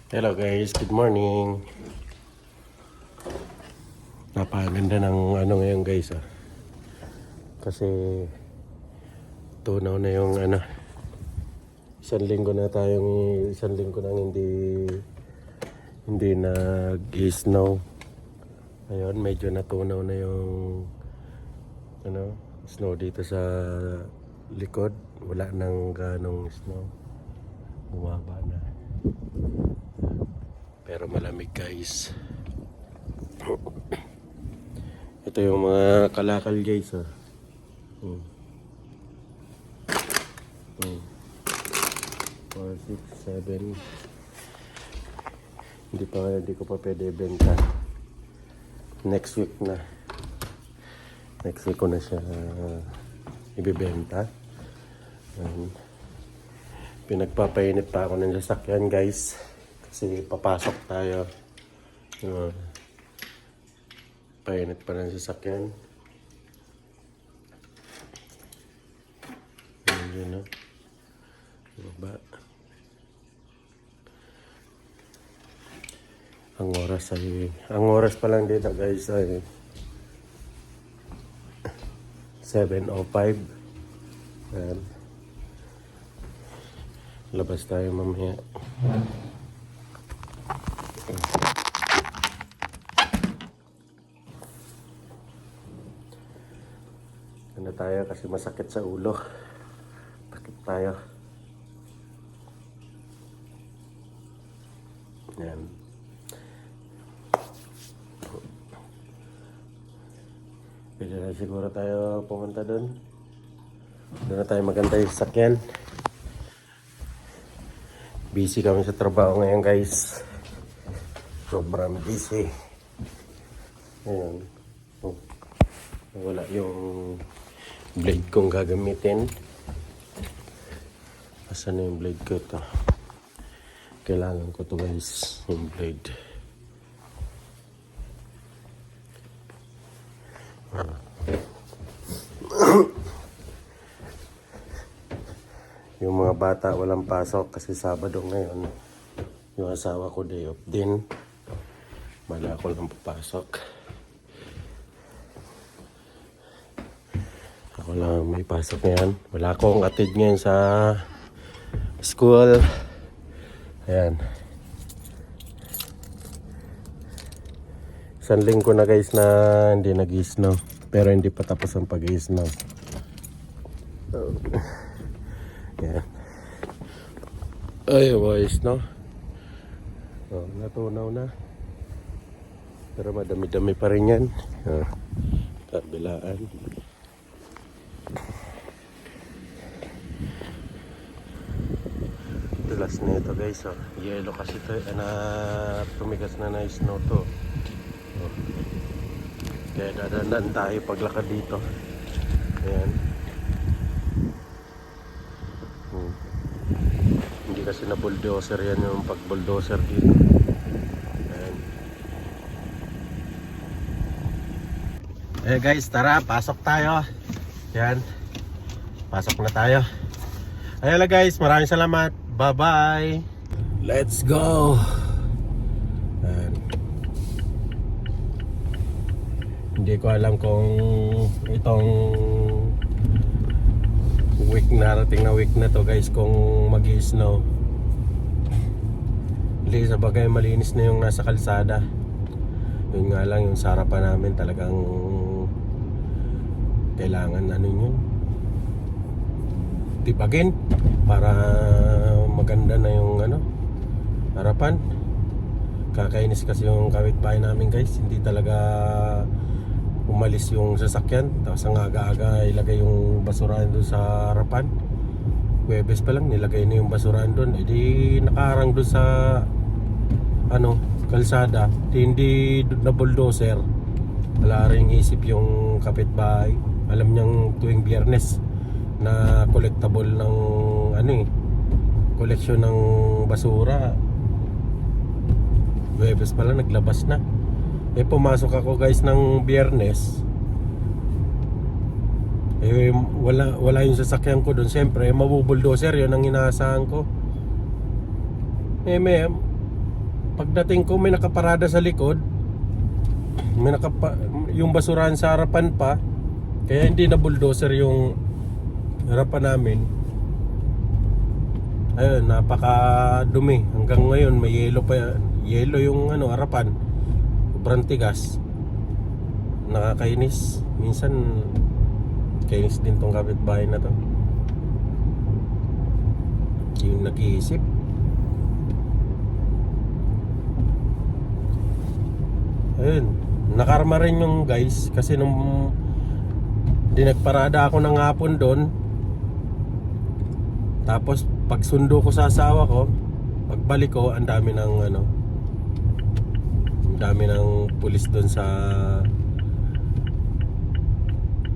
Hello guys, good morning. Napakaganda ng ano ngayon guys Kasi tunaw na yung isang linggo nang hindi nag-snow. Ayun, medyo natunaw na yung snow dito sa likod. Wala nang ganong snow. Bumaba na. Pero malamig guys. Ito yung mga kalakal guys 4, 6, 7. Hindi ko pa pwede benta. Next week ko na siya ibebenta. Pinagpapainit pa ako ng sasakyan guys. Kasi papasok tayo. Painit pa ng sasakyan. Yun baba. Ang oras pa lang dito guys ay 7:05. Ayan. Labas tayo mamaya. Tayo kasi masakit sa ulo. Takip tayo. Yan. Pwede na siguro tayo pumunta doon. Doon na tayo maganda yung sakyan. Busy kami sa trabaho ngayon guys. Sobrang busy. Ayan. Wala yung blade kong gagamitin. Asan na yung blade ko ito? Kailangan ko to guys, yung blade. Yung mga bata walang pasok kasi Sabado ngayon. Yung asawa ko day off din. Wala ako lang papasok. Wala may pasok ngayon. Wala akong atid ngayon sa school. Ayan. Isang linggo na guys na hindi nag-snow. Pero hindi pa tapos ang pag-snow. Ayan. Ay, boys, no? Natunaw na. Pero madami-dami pa rin yan. Kabilaan. Dulas na ito guys yellow kasi ito tumigas na snow to kaya dadandaan tayo paglakad dito. Ayan. Hindi kasi na bulldozer yan yung pag bulldozer dito. Ayan. Guys, tara pasok tayo. Yan, pasok na tayo. Ayun lang guys, maraming salamat. Bye-bye. Let's go. Hindi ko alam kung itong narating na week na to guys kung mag-i-snow. Hindi, sa bagay malinis na yung nasa kalsada. Yun nga lang yung sarapan namin talagang kailangan yun tipagin para maganda na yung harapan. Kakainis kasi yung kapitbahay namin guys, hindi talaga umalis yung sasakyan, tapos ang aga-aga ilagay yung basurahan doon sa harapan. Huwebes pa lang nilagay na yung basurahan doon, edi nakaharang doon sa kalsada, hindi na bulldozer. Wala ring isip yung kapitbahay. Alam niyang tuwing Biyernes na collectable ng koleksyon ng basura. Huwebes pala naglabas na. Pumasok ako guys ng Biyernes. Wala yung sasakyan ko doon. Siyempre, mabubuldoser yun ang inaasahan ko. Pagdating ko may nakaparada sa likod. Yung basurahan sa harapan pa. Kaya hindi na bulldozer yung harapan namin. Ayun, napaka-dumi. Hanggang ngayon may yelo pa, yelo yung harapan. Sobrang tigas. Nakakainis. Minsan kainis din tong kapitbahay na to. Yung nag-iisip. Ayun, nakarma rin yung guys. Kasi nung nagparada ako ng hapon doon, tapos pagsundo ko sa asawa ko, pagbalik ko, ang dami ng pulis doon sa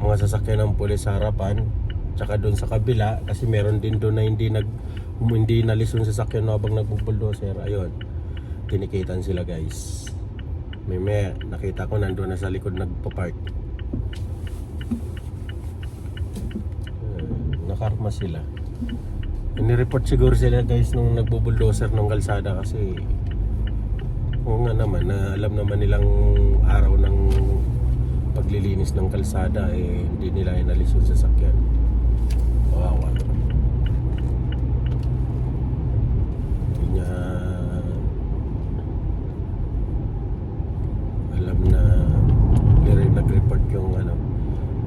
mga sasakyan ng pulis sa harapan, tsaka doon sa kabila, kasi meron din doon na hindi nalis yung sasakyan habang nagbubulldozer. Ayun, tinikitan sila guys. May nakita ko nandun na sa likod nagpa-park. Nakarma sila. Inireport siguro sila guys nung nagbubulldozer ng kalsada kasi oo nga naman, na alam naman nilang araw ng paglilinis ng kalsada hindi nila inalis yung sasakyan. Kawawa. Hindi niya alam na nag-report yung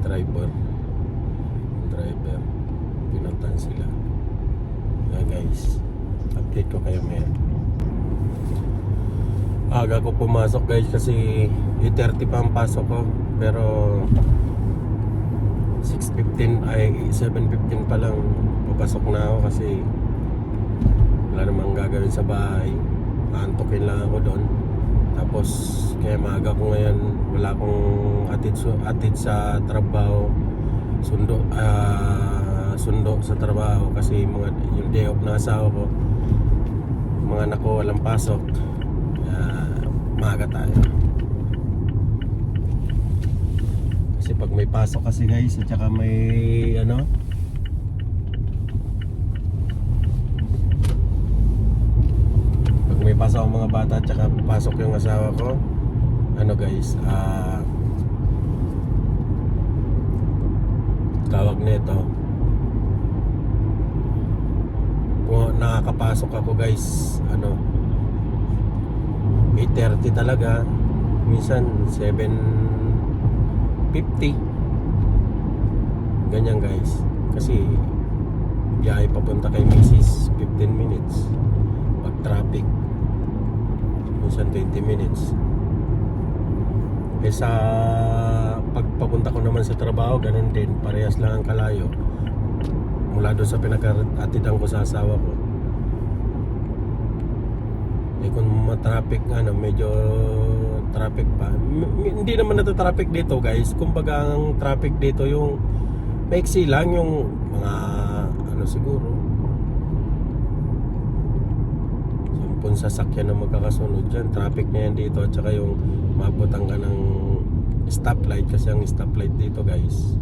driver. Pinuntan sila. Guys, update ko kayo ngayon. Aga ko pumasok guys kasi 8:30 pa ang pasok ko, pero 7:15 pa lang papasok na ako kasi wala namang gagawin sa bahay. Aantukin lang ako doon. Tapos kaya maaga ko ngayon, wala akong atid sa trabaho, sundo sa trabaho kasi yung day off na asawa ko, mga anak ko walang pasok. Maaga tayo kasi pag may pasok kasi guys, at saka may pag may pasok ang mga bata at saka pasok yung asawa ko, guys, tawag nito, nakakapasok ako guys 8:30 talaga, minsan 7:50 ganyan guys, kasi biyahe papunta kay Mrs. 15 minutes, pag traffic minsan 20 minutes. Sa pagpapunta ko naman sa trabaho, ganun din, parehas lang ang kalayo mula doon sa pinag-atidan ko sa asawa ko. Kung ma-traffic medyo traffic pa, hindi naman nata-traffic dito guys. Kumbaga ang traffic dito yung maiksi lang, yung mga siguro 10 sasakyan na magkakasunod dyan, traffic na yan dito. At saka yung mabutang ka ng stoplight, kasi ang stoplight dito guys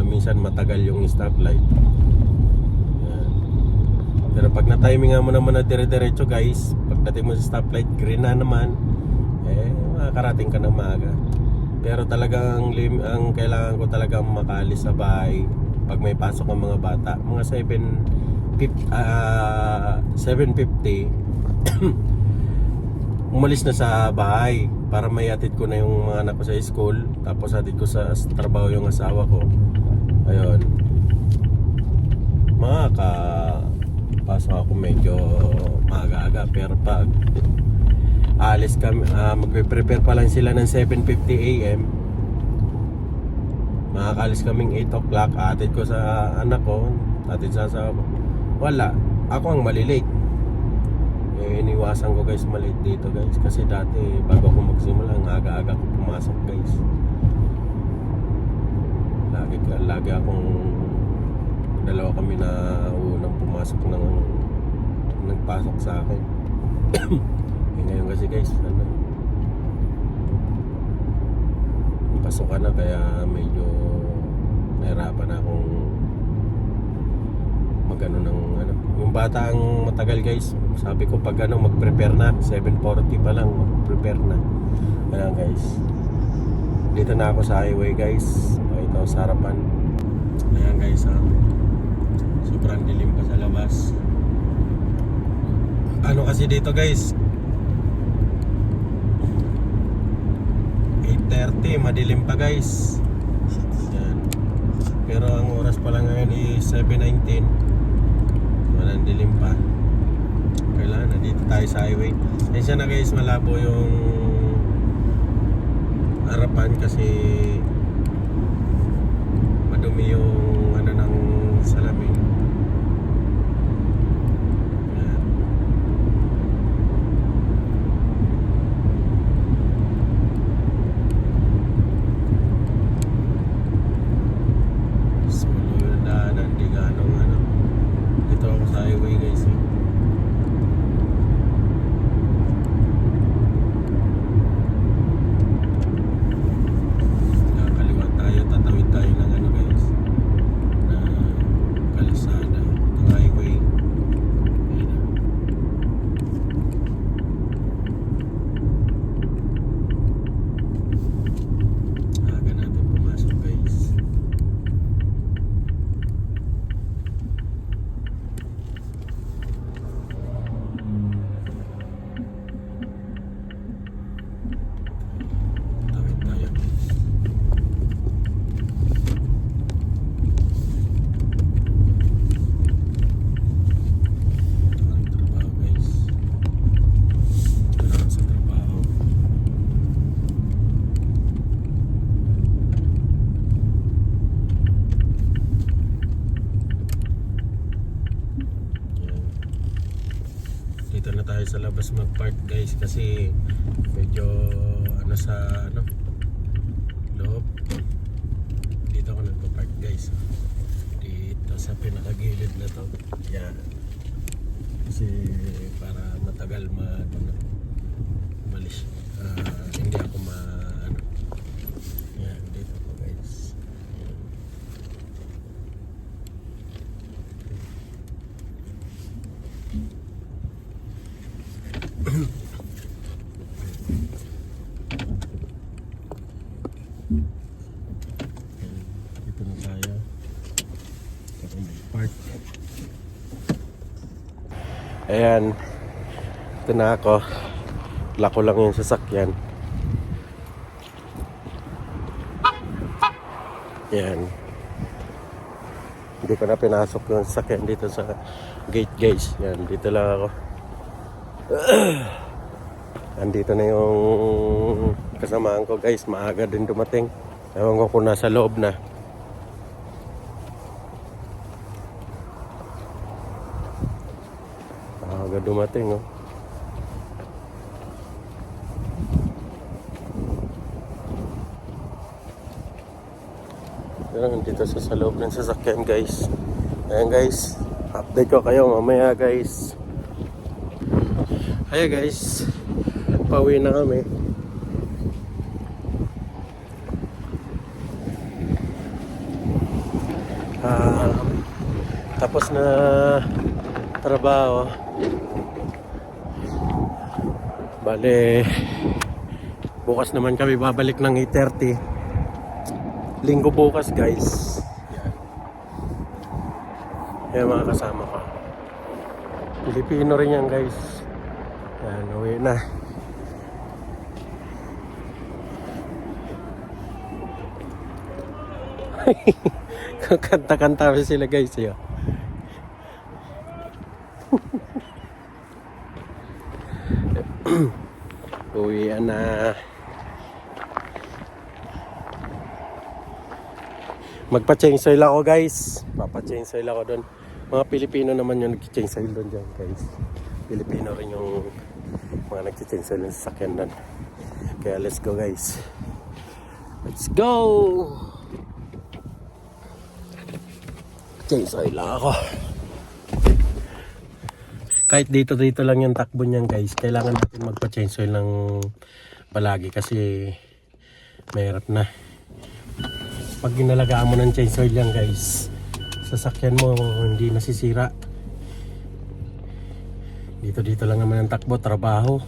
minsan matagal yung stoplight. Pero pag na-timingan mo naman na dire-diretso guys, pagdating mo sa stoplight, green na naman, makakarating ka ng maaga. Pero talagang ang kailangan ko talagang makaalis sa bahay pag may pasok ang mga bata, mga 7:50 umalis na sa bahay para may atid ko na yung mga anak ko sa school, tapos atid ko sa trabaho yung asawa ko. Ayun, pasok ako medyo maaga-aga, pero pag alis kami, magpe-prepare pa lang sila ng 7:50 AM, makakaalis kaming 8 o'clock, atid ko sa anak ko, atid sa asawa ko. Wala, ako ang malilate. Iniwasan ko guys malate dito guys, kasi dati bago ako magsimula, aga-aga ko pumasok guys. Lagi akong dalawa kami na unang pumasok ng nagpasok sa akin. Ngayon kasi guys, pasok ka na, kaya medyo nahirapan akong mag ano ng ano. Yung bata ang matagal guys. Sabi ko pag ano mag-prepare na 7:40 pa lang mag-prepare na. Ayan guys. Dito na ako sa highway guys. Ito sa harapan. Ayan guys ha. Sobrang dilim pa sa labas. Ano kasi dito guys 8:30 madilim pa guys. Ayan. Pero ang oras pa lang ngayon is 7:19. Walang dilim pa. Kailangan na dito tayo sa highway. Kaya na guys malabo yung harapan kasi madumi yung ano ng salamin. Ayan. Solo yung daanan, di ganong ano. Dito ako sa highway guys. Kaliwa tayo, tatawid tayo ng ano guys na kalsada, ng highway. Ayan na. Aga natin pumasok guys. Tawid tayo guys. Ang trabaho guys. Kailangan sa trabaho. Yan. Dito na tayo sa labas mag-park guys kasi medyo ano sa ano loob. Dito ako nagpa-park guys. Dito sa pinakagilid na to. Yan. Kasi para matagal ano, malis. Hindi ako ano. Yan, dito po guys. Yan. Dito na tayo. Ako mag-park. Ayan. Ito na ako. Lako lang yung sasakyan. Ayan. Hindi ko na pinasok yung sasakyan dito sa gate guys. Yan, dito lang ako. Andito na yung kasamaan ko guys. Maaga din dumating. Ewan ko kung nasa loob na. Maaga dumating oh. Pero nandito sa loob ng sasakyan guys. Ayan guys. Update ko kayo mamaya guys. Ayan guys. Pauwi na kami. Tapos na trabaho. Bale, bukas naman kami babalik ng 8:30. Linggo bukas guys. Yan mga kasama ko. Pilipino rin yan guys. Yan, uwi na. Kanta-kanta sila guys. Yun. Uwian na. Magpa-change oil ako guys. Papa-change oil ako doon. Mga Pilipino naman yung nag-change oil doon dyan guys. Pilipino rin yung mga nag-change oil sa sasakyan doon. Kaya let's go guys. Let's go! Change oil lang ako. Kahit dito lang yung takbo niyan guys, kailangan natin magpa-change oil ng palagi kasi mahirap na. Pag ginalagaan mo ng change oil yan guys, sasakyan mo hindi nasisira. Dito lang naman ang takbo, trabaho.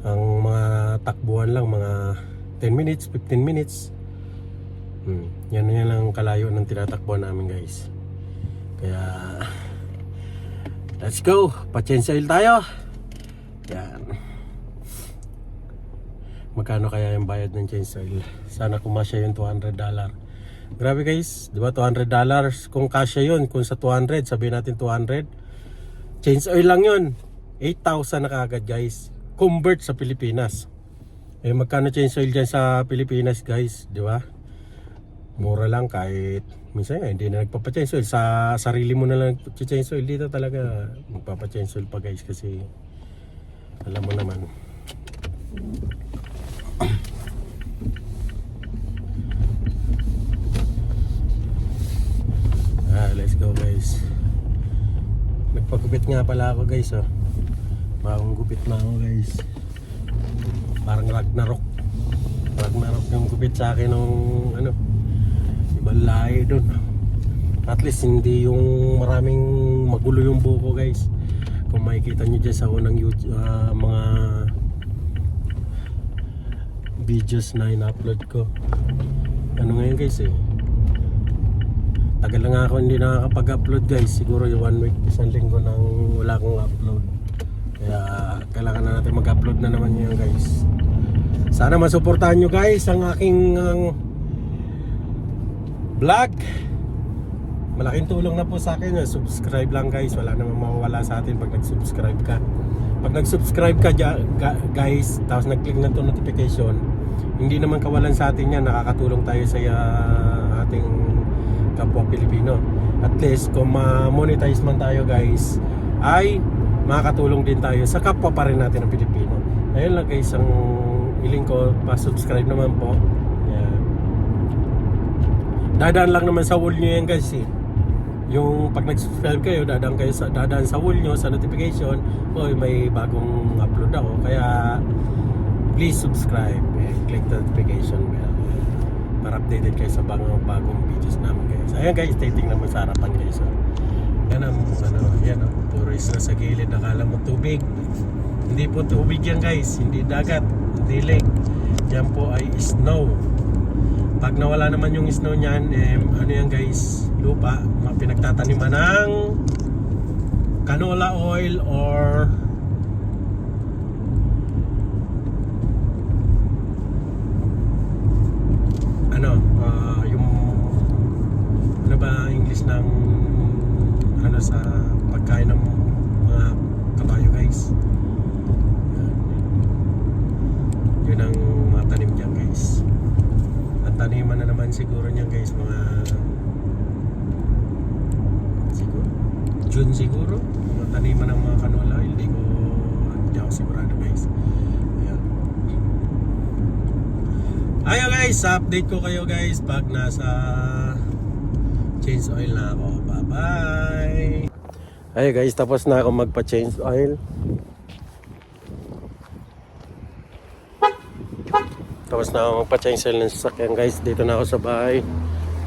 Ang mga takbuhan lang mga 10 minutes, 15 minutes. Yan lang kalayo ng tinatakbuhan namin guys. Kaya let's go, pa-change oil tayo. Yan. Magkano kaya yung bayad ng change oil? Sana kumasya yung $200. Grabe guys, di ba $200? Kung kasya yun, kung sa 200, sabihin natin 200, change oil lang yun, 8,000 na kaagad guys. Convert sa Pilipinas. Eh magkano change oil dyan sa Pilipinas guys, di ba? Mura lang, kahit minsan hindi na nagpapa-change oil. Sa sarili mo na lang change oil. Dito talaga magpapa-change oil pa guys, kasi alam mo naman. Let's go guys. Nagpagupit nga pala ako guys, oh. Bagong gupit na ako guys. Parang Ragnarok yung gupit sa akin ng ano, ibang lahi dun. At least hindi yung maraming magulo yung buko guys. Kung makikita nyo dyan sa unang YouTube, mga videos na in-upload ko. Ano ngayon guys eh, tagal na nga ako hindi nakakapag-upload guys. Siguro yung 1 week, isang linggo nang wala akong upload. Kaya kailangan na natin mag-upload na naman yun guys. Sana masuportahan nyo guys ang aking vlog. Malaking tulong na po sa akin. Subscribe lang guys. Wala namang mawawala sa atin pag nag-subscribe ka. Pag nag-subscribe ka guys, tapos nag-click ng notification, hindi naman kawalan sa atin yan. Nakakatulong tayo sa ating kapwa Pilipino. At least kung ma-monetize man tayo guys, ay makakatulong din tayo sa kapwa pa rin natin ng Pilipino. Ayun lang guys, ang hiling ko, pa-subscribe naman po. Yan. Dadaan lang naman sa wall nyo yan guys eh. Yung pag nag-subscribe kayo, dadaan sa wall nyo, sa notification, may bagong upload ako. Kaya please subscribe and click the notification bell para updated kayo sa bagong videos namin guys. Ayan guys, titingnan mo sa harapan guys. Yan ang yan puro isla sa gilid, nakala mo tubig. Hindi po tubig yan guys, hindi dagat, hindi lake. Yan po ay snow. Pag nawala naman yung snow niyan, ano yan guys, lupa, pinagtataniman ng canola oil or yung ano ba English ng ano sa pagkain ng mga kabayo guys. Yun ang mga tanim dyan guys. Ang taniman na naman siguro niyan guys, mga June siguro, mga taniman ng mga canola oil. Hindi ako sigurado guys. Ayan guys, update ko kayo guys pag nasa change oil na ako. Bye bye. Ayan guys, tapos na ako magpa-change oil. Tapos na ako magpa-change oil ng sasakyan guys. Dito na ako sa bahay.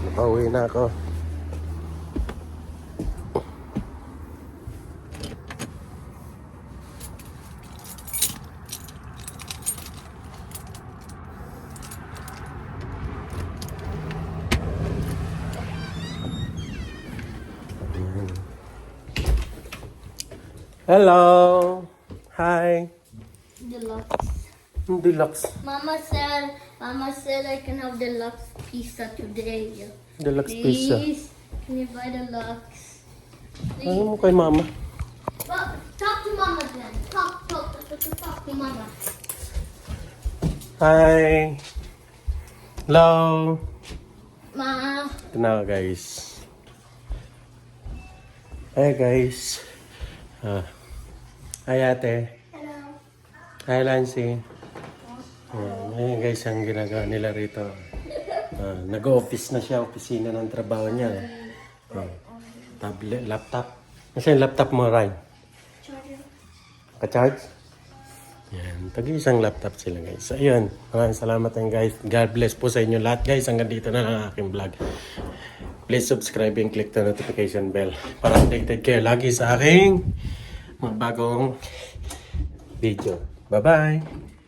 Napauwi na ako. Hello. Hi. Deluxe. Deluxe. Mama said I can have deluxe pizza today. Deluxe pizza. Please, can you buy deluxe? Ano mo kay mama? Well, talk to mama then. Talk to mama. Hi. Hello. Ma. Ito na guys. Hi guys. Hi ate. Hello. Hi Lancy. Ayan guys ang ginagawa nila rito. Nag-office na siya, opisina ng trabaho niya. Tablet, laptop. Kasi yung laptop mo, Ryan? Charger. Ka-charge? Yan, tag-isang laptop sila guys. So ayun, maraming salamat guys. God bless po sa inyo lahat guys. Hanggang dito na lang ang aking vlog. please subscribe and click the notification bell para updated kayo lagi sa aking mga bagong video. Bye-bye!